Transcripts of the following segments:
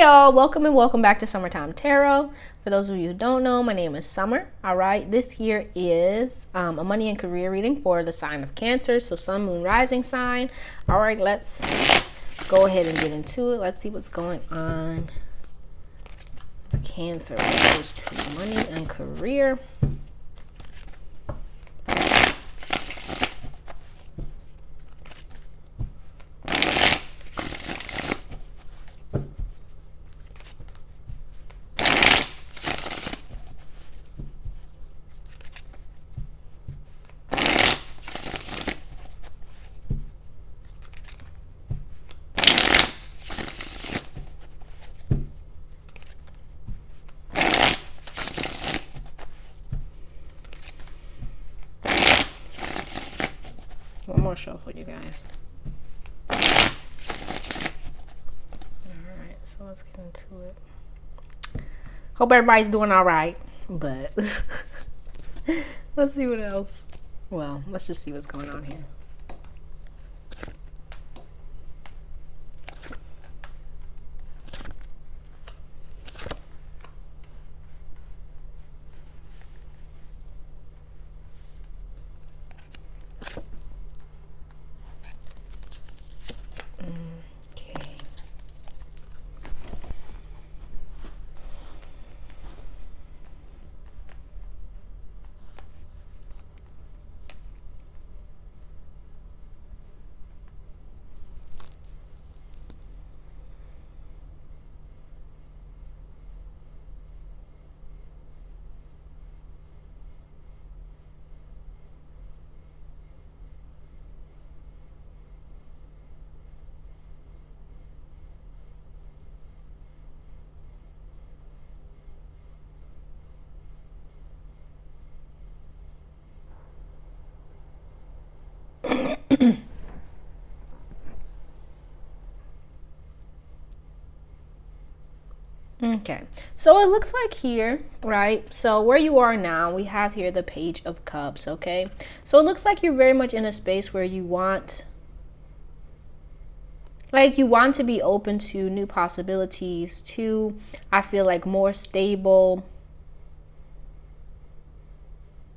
y'all, welcome and welcome back to Summertime Tarot. For those of you who don't know, my name is Summer. All right, this here is a money and career reading for the sign of Cancer, so Sun, Moon, Rising sign. All right, let's go ahead and get into it. Let's see what's going on with Cancer when it comes to money and career. One more shuffle, you guys. Alright, so let's get into it. Hope everybody's doing alright, but let's see what else. Well, let's just see what's going on here. Okay, so it looks like here, right? So where you are now, we have here the Page of Cups, okay? So it looks like you're very much in a space where you want, to be open to new possibilities, to, I feel like, more stable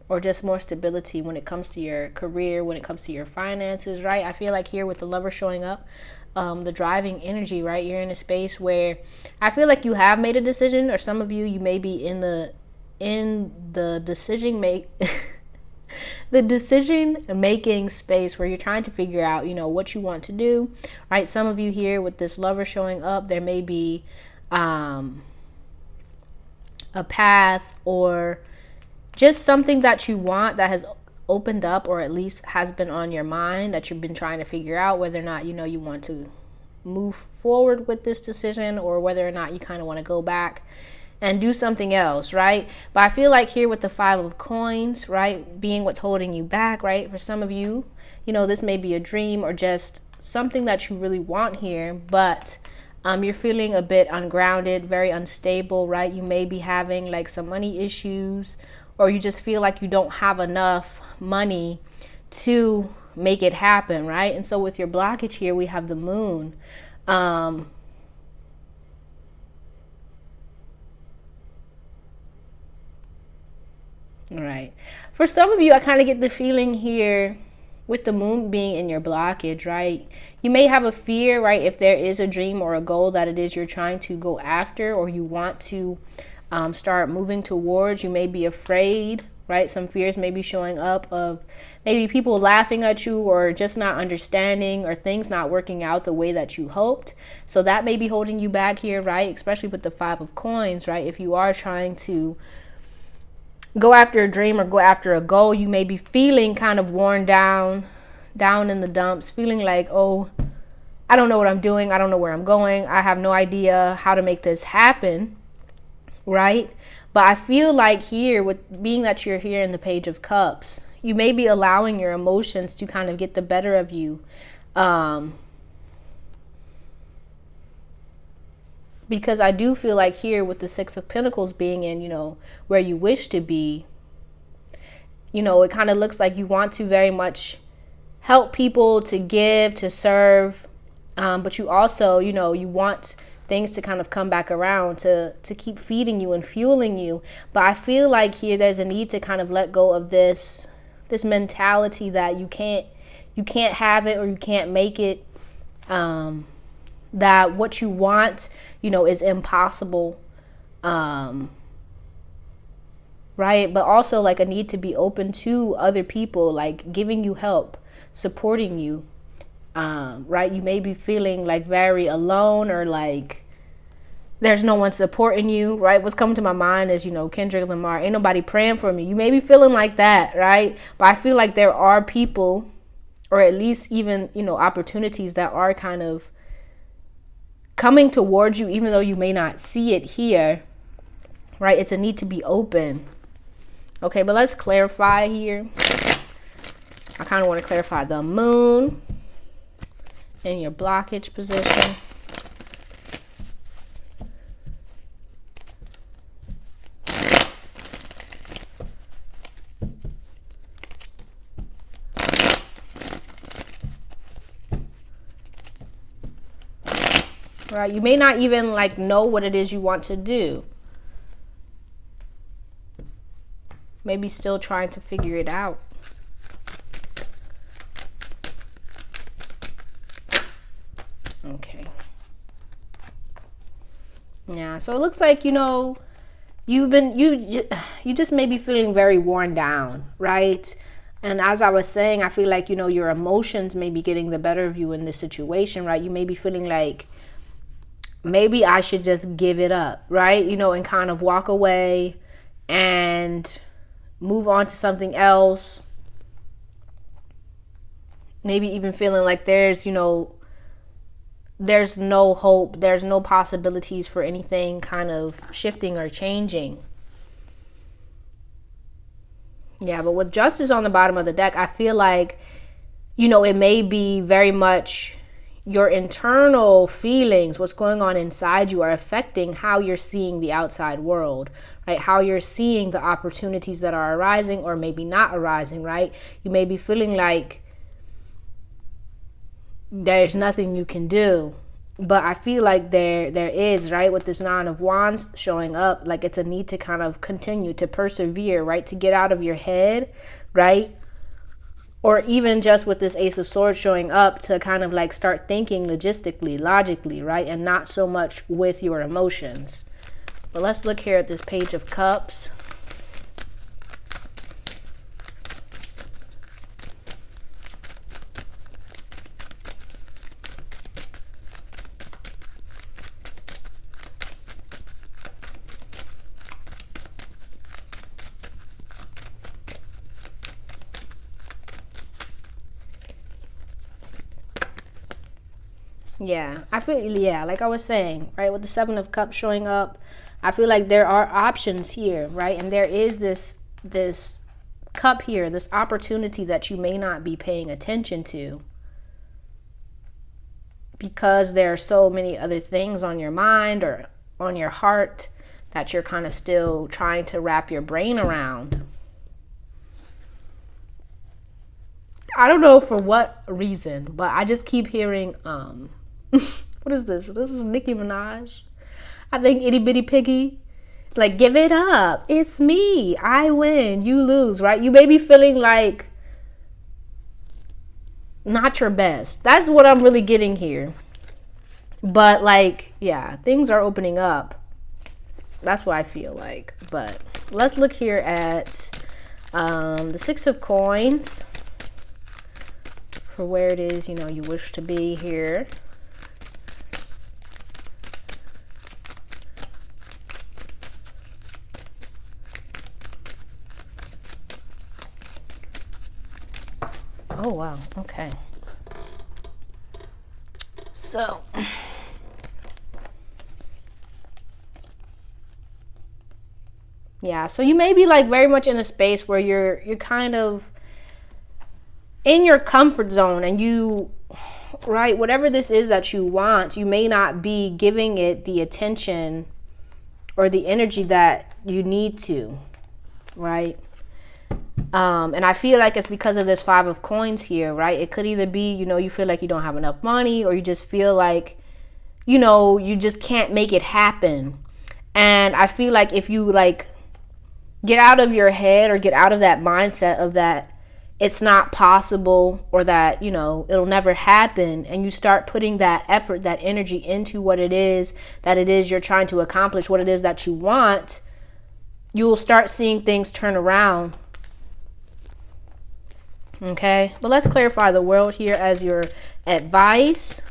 or just more stability when it comes to your career, when it comes to your finances, right? I feel like here with the Lover showing up, the driving energy, right? You're in a space where I feel like you have made a decision, or some of you may be in the the decision making space where you're trying to figure out, what you want to do, right? Some of you here with this Lover showing up, there may be a path or just something that you want that has opened up, or at least has been on your mind, that you've been trying to figure out whether or not you want to move forward with this decision, or whether or not you kind of want to go back and do something else, right? But I feel like here with the Five of Coins, right, being what's holding you back, right? For some of you, this may be a dream or just something that you really want here, but you're feeling a bit ungrounded, very unstable, right? You may be having like some money issues, or you just feel like you don't have enough money to make it happen, right? And so with your blockage here, we have the Moon. Right. For some of you, I kind of get the feeling here with the Moon being in your blockage, right? You may have a fear, right? If there is a dream or a goal that it is you're trying to go after, or you want to start moving towards, you may be afraid, right? Some fears may be showing up of maybe people laughing at you, or just not understanding, or things not working out the way that you hoped. So that may be holding you back here, right? Especially with the Five of Coins, right? If you are trying to go after a dream or go after a goal, you may be feeling kind of worn down in the dumps, feeling like, oh, I don't know what I'm doing. I don't know where I'm going. I have no idea how to make this happen. Right? But I feel like here, with being that you're here in the Page of Cups, you may be allowing your emotions to kind of get the better of you. Because I do feel like here with the Six of Pentacles being in, where you wish to be, it kind of looks like you want to very much help people, to give, to serve. But you also, you want things to kind of come back around to keep feeding you and fueling you. But I feel like here there's a need to kind of let go of this mentality that you can't have it or you can't make it, that what you want, is impossible, right? But also like a need to be open to other people, like giving you help, supporting you, right? You may be feeling like very alone, or like there's no one supporting you, right? What's coming to my mind is, Kendrick Lamar, ain't nobody praying for me. You may be feeling like that, right? But I feel like there are people, or at least even, opportunities that are kind of coming towards you, even though you may not see it here, right? It's a need to be open. Okay, but let's clarify here. I kind of want to clarify the moon in your blockage position. Right? You may not even like know what it is you want to do. Maybe still trying to figure it out. Okay. Yeah, so it looks like, you just may be feeling very worn down, right? And as I was saying, I feel like, your emotions may be getting the better of you in this situation, right? You may be feeling like, maybe I should just give it up, right? And kind of walk away and move on to something else. Maybe even feeling like there's no hope, there's no possibilities for anything kind of shifting or changing. Yeah, but with Justice on the bottom of the deck, I feel like, it may be very much your internal feelings, what's going on inside you, are affecting how you're seeing the outside world, right? How you're seeing the opportunities that are arising or maybe not arising, right? You may be feeling like there's nothing you can do, but I feel like there is, right? With this Nine of Wands showing up, like it's a need to kind of continue to persevere, right? To get out of your head, right? Or even just with this Ace of Swords showing up, to kind of like start thinking logistically, logically, right? And not so much with your emotions. But let's look here at this Page of Cups. Yeah, I feel, like I was saying, right, with the Seven of Cups showing up, I feel like there are options here, right? And there is this cup here, this opportunity that you may not be paying attention to because there are so many other things on your mind or on your heart that you're kind of still trying to wrap your brain around. I don't know for what reason, but I just keep hearing, what is this? This is Nicki Minaj. I think Itty Bitty Piggy. Like, give it up. It's me. I win. You lose, right? You may be feeling like not your best. That's what I'm really getting here. But like, yeah, things are opening up. That's what I feel like. But let's look here at the Six of Coins for where it is, you wish to be here. Oh, wow. Okay. So, yeah, so you may be like very much in a space where you're kind of in your comfort zone, and you, right, whatever this is that you want, you may not be giving it the attention or the energy that you need to, right? And I feel like it's because of this Five of Coins here, right? It could either be, you feel like you don't have enough money, or you just feel like you just can't make it happen. And I feel like if you like get out of your head or get out of that mindset of that it's not possible or that, it'll never happen, and you start putting that effort, that energy into what it is you're trying to accomplish, what it is that you want, you will start seeing things turn around. Okay, but let's clarify the world here as your advice.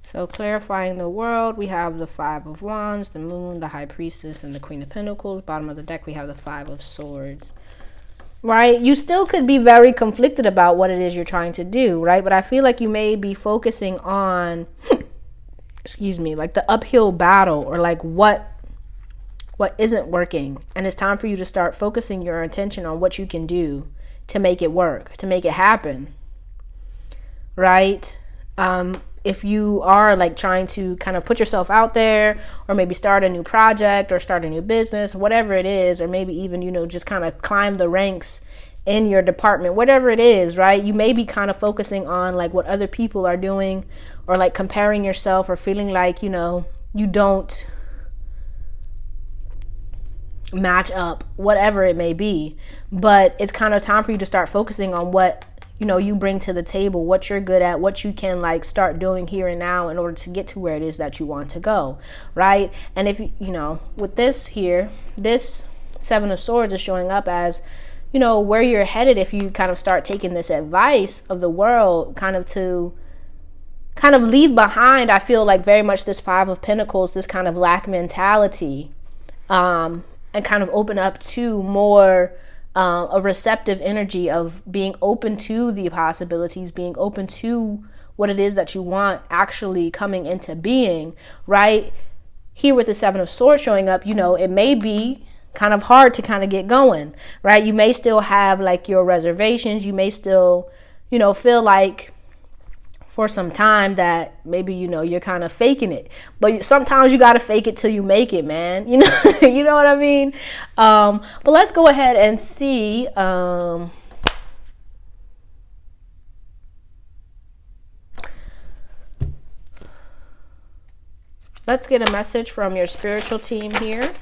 So clarifying the world, we have the Five of Wands, the Moon, the High Priestess, and the Queen of Pentacles. Bottom of the deck, we have the Five of Swords. Right? You still could be very conflicted about what it is you're trying to do, right? But I feel like you may be focusing on, like the uphill battle, or like what isn't working. And it's time for you to start focusing your attention on what you can do to make it work, to make it happen. Right? If you are like trying to kind of put yourself out there, or maybe start a new project or start a new business, whatever it is, or maybe even, just kind of climb the ranks in your department, whatever it is, right? You may be kind of focusing on like what other people are doing, or like comparing yourself, or feeling like, you don't match up, whatever it may be. But it's kind of time for you to start focusing on what you bring to the table, what you're good at, what you can like start doing here and now in order to get to where it is that you want to go, right? And if with this here, this Seven of Swords is showing up as where you're headed if you kind of start taking this advice of the world, kind of leave behind, I feel like, very much this Five of Pentacles, this kind of lack mentality, and kind of open up to more a receptive energy of being open to the possibilities, being open to what it is that you want actually coming into being, right? Here with the Seven of Swords showing up, it may be kind of hard to kind of get going, right? You may still have like your reservations. You may still, feel like for some time that maybe, you're kind of faking it. But sometimes you got to fake it till you make it, man. You know what I mean? But let's go ahead and see. Let's get a message from your spiritual team here.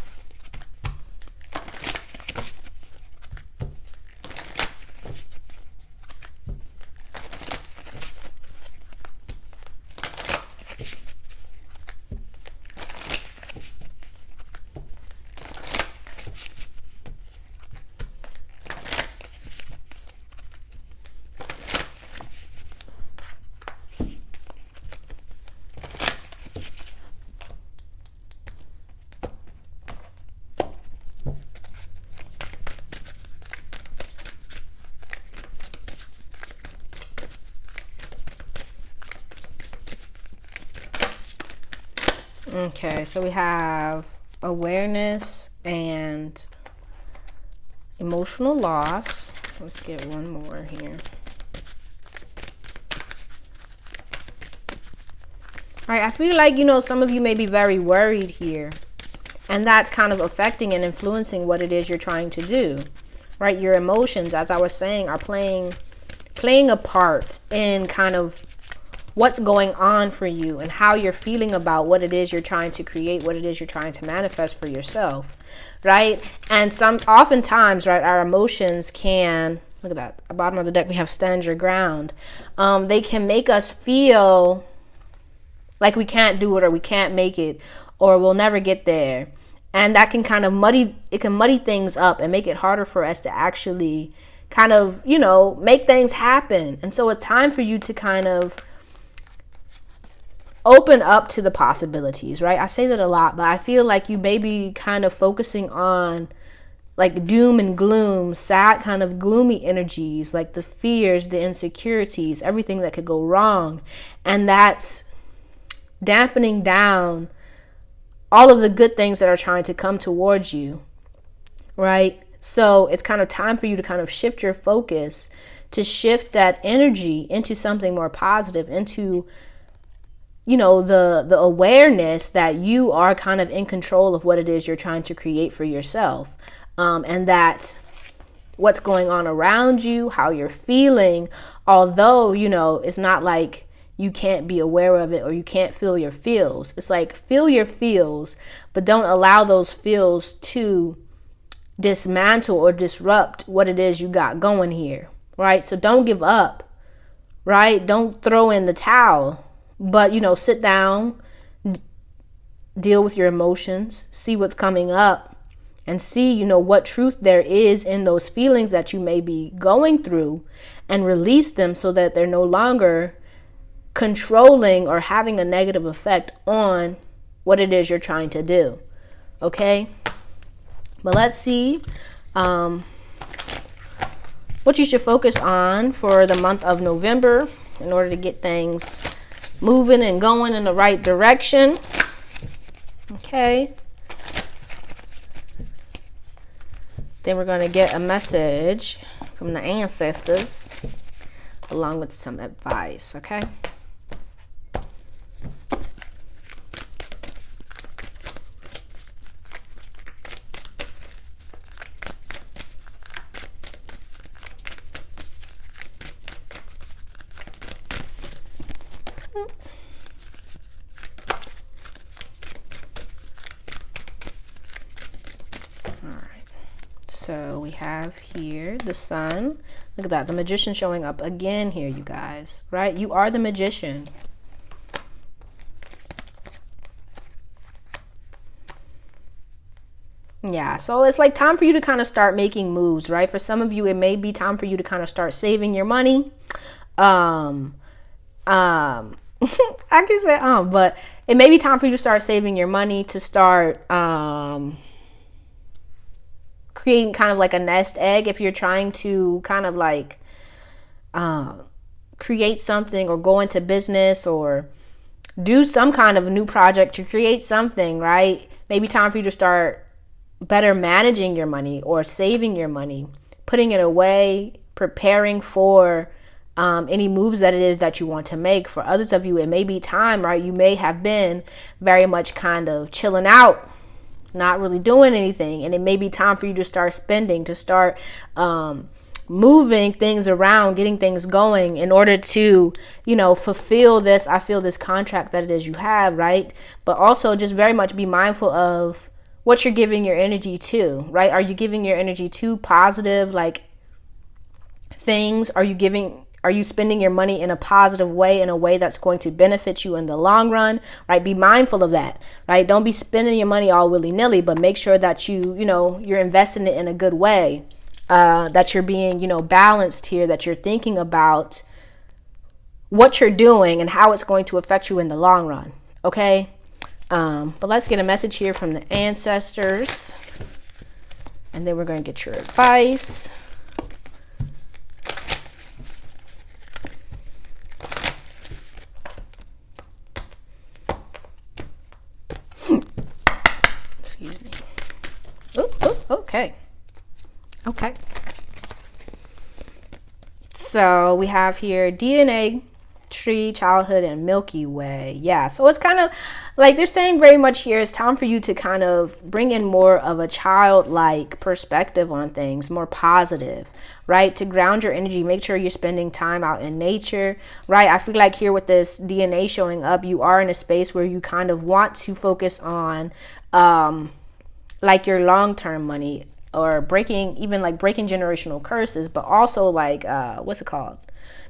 Okay, so we have awareness and emotional loss. Let's get one more here. All right, I feel like, some of you may be very worried here, and that's kind of affecting and influencing what it is you're trying to do, right? Your emotions, as I was saying, are playing a part in kind of what's going on for you and how you're feeling about what it is you're trying to create, what it is you're trying to manifest for yourself, right? And oftentimes, right, our emotions can, look at that, at the bottom of the deck, we have stand your ground. They can make us feel like we can't do it, or we can't make it, or we'll never get there. And that can kind of muddy things up and make it harder for us to actually kind of, make things happen. And so it's time for you to kind of open up to the possibilities, right? I say that a lot, but I feel like you may be kind of focusing on like doom and gloom, sad, kind of gloomy energies, like the fears, the insecurities, everything that could go wrong. And that's dampening down all of the good things that are trying to come towards you, right? So it's kind of time for you to kind of shift your focus, to shift that energy into something more positive, into the awareness that you are kind of in control of what it is you're trying to create for yourself. And that what's going on around you, how you're feeling, although, it's not like you can't be aware of it or you can't feel your feels. It's like, feel your feels, but don't allow those feels to dismantle or disrupt what it is you got going here, right? So don't give up, right? Don't throw in the towel, but, sit down, deal with your emotions, see what's coming up, and see, what truth there is in those feelings that you may be going through, and release them so that they're no longer controlling or having a negative effect on what it is you're trying to do. Okay? But let's see what you should focus on for the month of November in order to get things moving and going in the right direction. Okay. Then we're going to get a message from the ancestors along with some advice, okay? So we have here the sun. Look at that. The magician showing up again here, you guys, right? You are the magician. Yeah, so it's like time for you to kind of start making moves, right? For some of you, it may be time for you to kind of start saving your money. I can say but it may be time for you to start saving your money, to start creating kind of like a nest egg if you're trying to kind of like create something or go into business or do some kind of a new project to create something, right? Maybe time for you to start better managing your money or saving your money, putting it away, preparing for any moves that it is that you want to make. For others of you, it may be time, right? You may have been very much kind of chilling out, not really doing anything, and it may be time for you to start spending, to start moving things around, getting things going in order to, fulfill this, I feel this contract that it is you have, right? But also just very much be mindful of what you're giving your energy to, right? Are you giving your energy to positive, like, things? Are you spending your money in a positive way, in a way that's going to benefit you in the long run, right? Be mindful of that, right? Don't be spending your money all willy-nilly, but make sure that you're investing it in a good way, that you're being, balanced here, that you're thinking about what you're doing and how it's going to affect you in the long run, okay? But let's get a message here from the ancestors, and then we're going to get your advice. Excuse me. Okay. So we have here DNA, tree, childhood, and Milky Way. Yeah, so it's kind of like they're saying very much here, it's time for you to kind of bring in more of a childlike perspective on things, more positive, right? To ground your energy, make sure you're spending time out in nature, right? I feel like here with this DNA showing up, you are in a space where you kind of want to focus on like your long-term money, or breaking generational curses, but also like what's it called?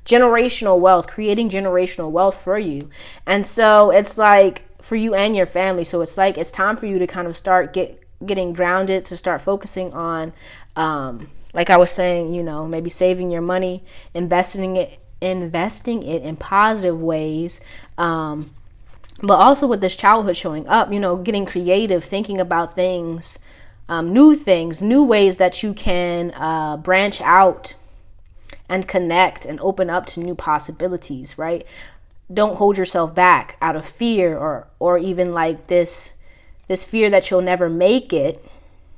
Generational wealth, creating generational wealth for you. And so it's like for you and your family. So it's like it's time for you to kind of start getting grounded, to start focusing on like I was saying, maybe saving your money, investing it in positive ways. But also with this childhood showing up, getting creative, thinking about things, new ways that you can branch out and connect and open up to new possibilities, right? Don't hold yourself back out of fear or even like this fear that you'll never make it,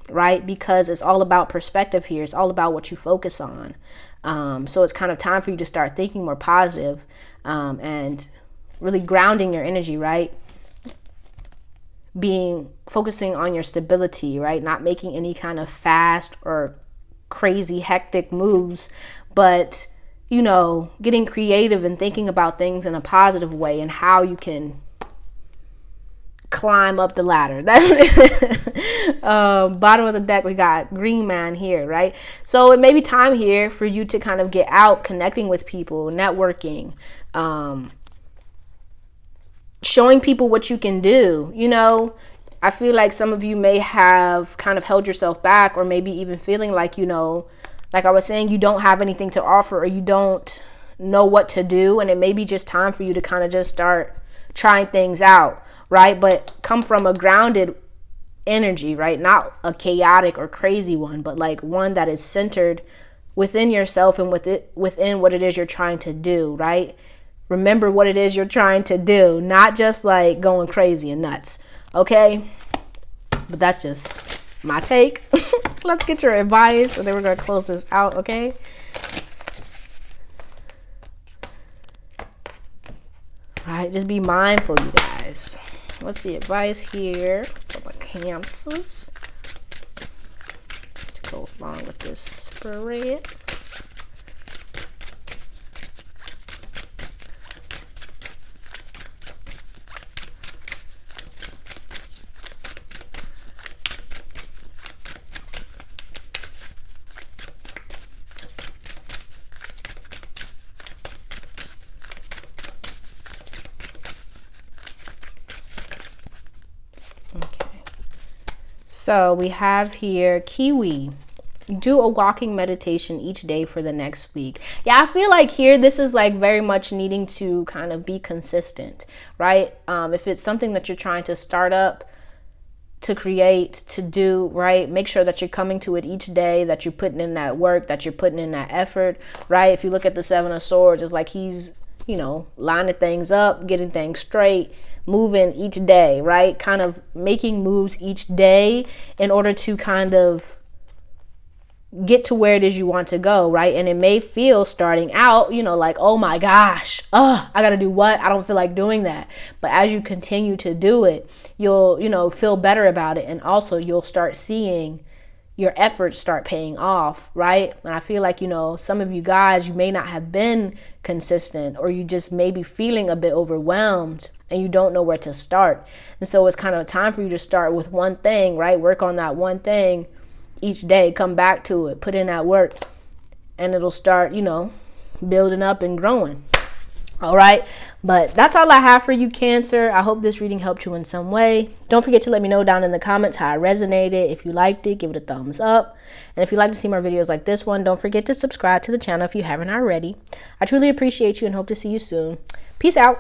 right? Because it's all about perspective here. It's all about what you focus on. So it's kind of time for you to start thinking more positive, and really grounding your energy, right? Focusing on your stability, right? Not making any kind of fast or crazy, hectic moves, but, you know, getting creative and thinking about things in a positive way and how you can climb up the ladder. Bottom of the deck, we got Green Man here, right? So it may be time here for you to kind of get out, connecting with people, networking, showing people what you can do. You know, I feel like some of you may have kind of held yourself back, or maybe even feeling like, you know, like I was saying, you don't have anything to offer, or you don't know what to do. And it may be just time for you to kind of just start trying things out, right? But come from a grounded energy, right? Not a chaotic or crazy one, but like one that is centered within yourself and within what it is you're trying to do, right? Remember what it is you're trying to do, not just like going crazy and nuts, okay? But that's just my take. Let's get your advice, and then we're going to close this out, okay? All right, just be mindful, you guys. What's the advice here for the Cancers to go along with this spread? So we have here Kiwi. Do a walking meditation each day for the next week. Yeah, I feel like here this is like very much needing to kind of be consistent, right? If it's something that you're trying to start up, to create, to do, right? Make sure that you're coming to it each day, that you're putting in that work, that you're putting in that effort, right? If you look at the Seven of Swords, it's like he's, you know, lining things up, getting things straight, moving each day, right? Kind of making moves each day in order to kind of get to where it is you want to go, right? And it may feel starting out, you know, like, oh my gosh, I gotta do what? I don't feel like doing that. But as you continue to do it, you'll, you know, feel better about it. And also you'll start seeing your efforts start paying off, right? And I feel like, you know, some of you guys, you may not have been consistent, or you just may be feeling a bit overwhelmed and you don't know where to start. And so it's kind of time for you to start with one thing, right? Work on that one thing each day, come back to it, put in that work, and it'll start, you know, building up and growing. All right, but that's all I have for you, Cancer. I hope this reading helped you in some way. Don't forget to let me know down in the comments how it resonated. If you liked it, give it a thumbs up. And if you'd like to see more videos like this one, don't forget to subscribe to the channel if you haven't already. I truly appreciate you and hope to see you soon. Peace out.